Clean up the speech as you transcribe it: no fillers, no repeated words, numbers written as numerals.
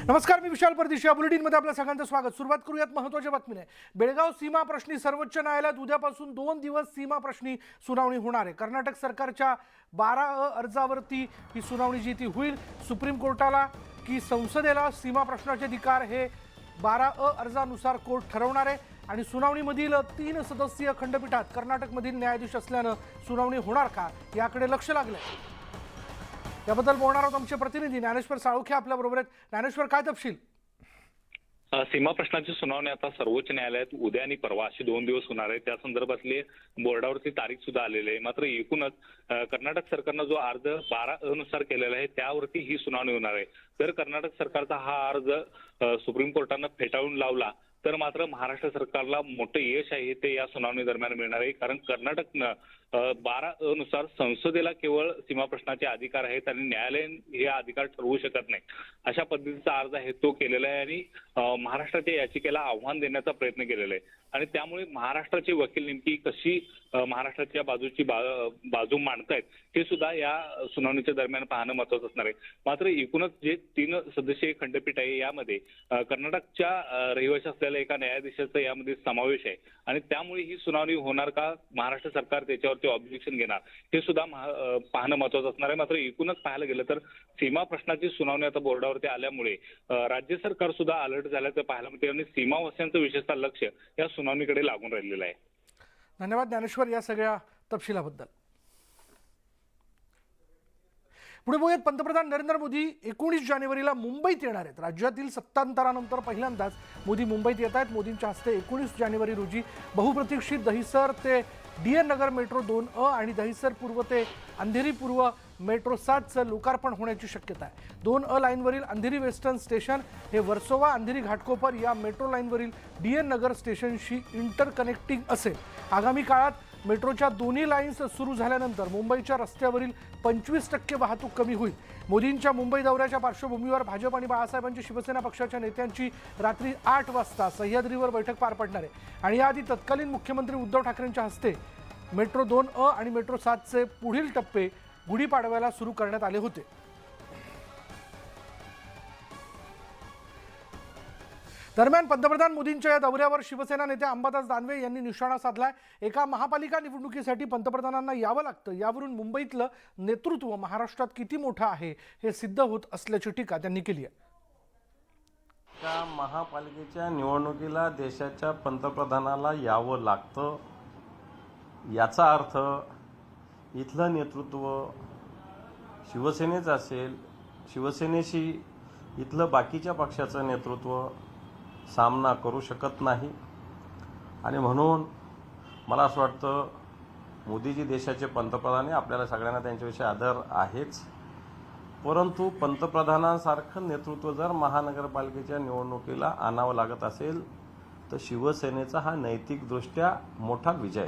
नमस्कार, मी विशाल परदेशी. या बुलेटिनमध्ये आपल्या सगळ्यांचं स्वागत. सुरुवात करूयात महत्त्वाच्या बातमीने. बेळगाव सीमा प्रश्नी सर्वोच्च न्यायालयात उद्यापासून 2 दिवस सीमा प्रश्नी सुनावणी होणार आहे. कर्नाटक सरकारच्या 12 अर्जावरती ही सुनावणी जी ती होईल. सुप्रीम कोर्टाला की संसदेला सीमा प्रश्नाचे अधिकार हे 12 अर्जानुसार कोर्ट ठरवणार आहे आणि सुनावणीमधील 3 सदस्यीय खंडपीठात कर्नाटकमधील न्यायाधीश असल्यानं सुनावणी होणार का याकडे लक्ष लागलंय. याबद्दल बोलणार आहोत आमचे प्रतिनिधी ज्ञानेश्वर साळुखे आपल्याबरोबर आहेत. ज्ञानेश्वर, काय तपशील? सीमा प्रश्नाची सुनावणी आता सर्वोच्च न्यायालयात उद्या आणि परवा अशी 2 दिवस होणार आहे. त्या संदर्भातली बोर्डावरती तारीख सुद्धा आलेली आहे. मात्र एकूणच कर्नाटक सरकारनं जो अर्ज 12 नुसार केलेला आहे त्यावरती ही सुनावणी होणार आहे. जर कर्नाटक सरकारचा हा अर्ज सुप्रीम कोर्टानं फेटाळून लावला तर मात्र महाराष्ट्र सरकारला मोठं यश आहे ते या सुनावणी दरम्यान मिळणार आहे. कारण कर्नाटकनं 12 नुसार संसदेला केवळ सीमा प्रश्नाचे अधिकार आहेत आणि न्यायालय हे अधिकार ठरवू शकत नाही अशा पद्धतीचा अर्ज आहे तो केलेला आहे आणि महाराष्ट्राच्या याचिकेला आव्हान देण्याचा प्रयत्न केलेला आहे. आणि त्यामुळे महाराष्ट्राचे वकील नेमकी कशी महाराष्ट्राच्या बाजू मांडतायत हे सुद्धा या सुनावणीच्या दरम्यान पाहणं महत्त्वाचं असणार आहे. मात्र एकूणच जे 3 सदस्यीय खंडपीठ आहे यामध्ये कर्नाटकच्या रहिवासी असलेल्या एका न्यायाधीशाचा यामध्ये समावेश आहे आणि त्यामुळे ही सुनावणी होणार का, महाराष्ट्र सरकार त्याच्यावरती ऑब्जेक्शन घेणार हे सुद्धा पाहणं महत्त्वाचं असणार आहे. मात्र एकूणच पाहायला गेलं तर सीमा प्रश्नाची सुनावणी आता बोर्डावरती आल्यामुळे राज्य सरकार सुद्धा अलर्ट झाल्याचं पाहायला मिळते आणि सीमावासियांचं विशेषतः लक्ष या सुनावणीकडे लागून राहिलेलं आहे. धन्यवाद ज्ञानेश्वर या सगळ्या तपशिलाबद्दल. पुढे बघूयात. पंतप्रधान नरेंद्र मोदी 19 जानेवारीला मुंबईत येणार आहेत. राज्यातील सत्तांतरानंतर पहिल्यांदाच मोदी मुंबईत येत आहेत. मोदींच्या हस्ते 19 जानेवारी रोजी बहुप्रतीक्षित दहिसर ते DN नगर मेट्रो 2A आणि दहिसर पूर्व ते अंधेरी पूर्व मेट्रो 7चं लोकार्पण होण्याची शक्यता आहे. 2A लाईनवरील अंधेरी वेस्टर्न स्टेशन हे वर्सोवा अंधेरी घाटकोपर या मेट्रो लाईनवरील DN नगर स्टेशनशी इंटरकनेक्टिंग असेल. आगामी काळात मेट्रोच्या दोन्ही लाईन्स सुरू झाल्यानंतर मुंबईच्या रस्त्यावरील 25% वाहतूक कमी होईल. मोदींच्या मुंबई दौऱ्याच्या पार्श्वभूमीवर भाजप आणि बाळासाहेबांची शिवसेना पक्षाच्या नेत्यांची रात्री 8 वाजता सह्याद्रीवर बैठक पार पडणार आहे आणि याआधी तत्कालीन मुख्यमंत्री उद्धव ठाकरेंच्या हस्ते मेट्रो 2A आणि मेट्रो 7चे पुढील टप्पे गुढीपाडव्याला सुरू करण्यात आले होते. दरम्यान पंतप्रधान मोदींच्या या दौऱ्यावर शिवसेना नेते अंबादास दानवे यांनी निशाणा साधलाय. एका महापालिका निवडणुकीसाठी पंतप्रधानांना यावं लागतं, यावरून मुंबईतलं नेतृत्व महाराष्ट्रात किती मोठं आहे हे सिद्ध होत असल्याची टीका त्यांनी केली आहे. त्या महापालिकेच्या निवडणुकीला देशाच्या पंतप्रधानाला यावं लागतं याचा अर्थ इथलं नेतृत्व शिवसेनेचं असेल, शिवसेनेशी इथलं बाकीच्या पक्षाचं नेतृत्व सामना करू शकत नाही. आणि म्हणून मला असं वाटतं मोदीजी देशाचे पंतप्रधान आहे, आपल्याला सगळ्यांना त्यांच्याविषयी आदर आहेच, परंतु पंतप्रधानांसारखं नेतृत्व जर महानगरपालिकेच्या निवडणुकीला आणावं लागत असेल तर शिवसेनेचा हा नैतिकदृष्ट्या मोठा विजय आहे.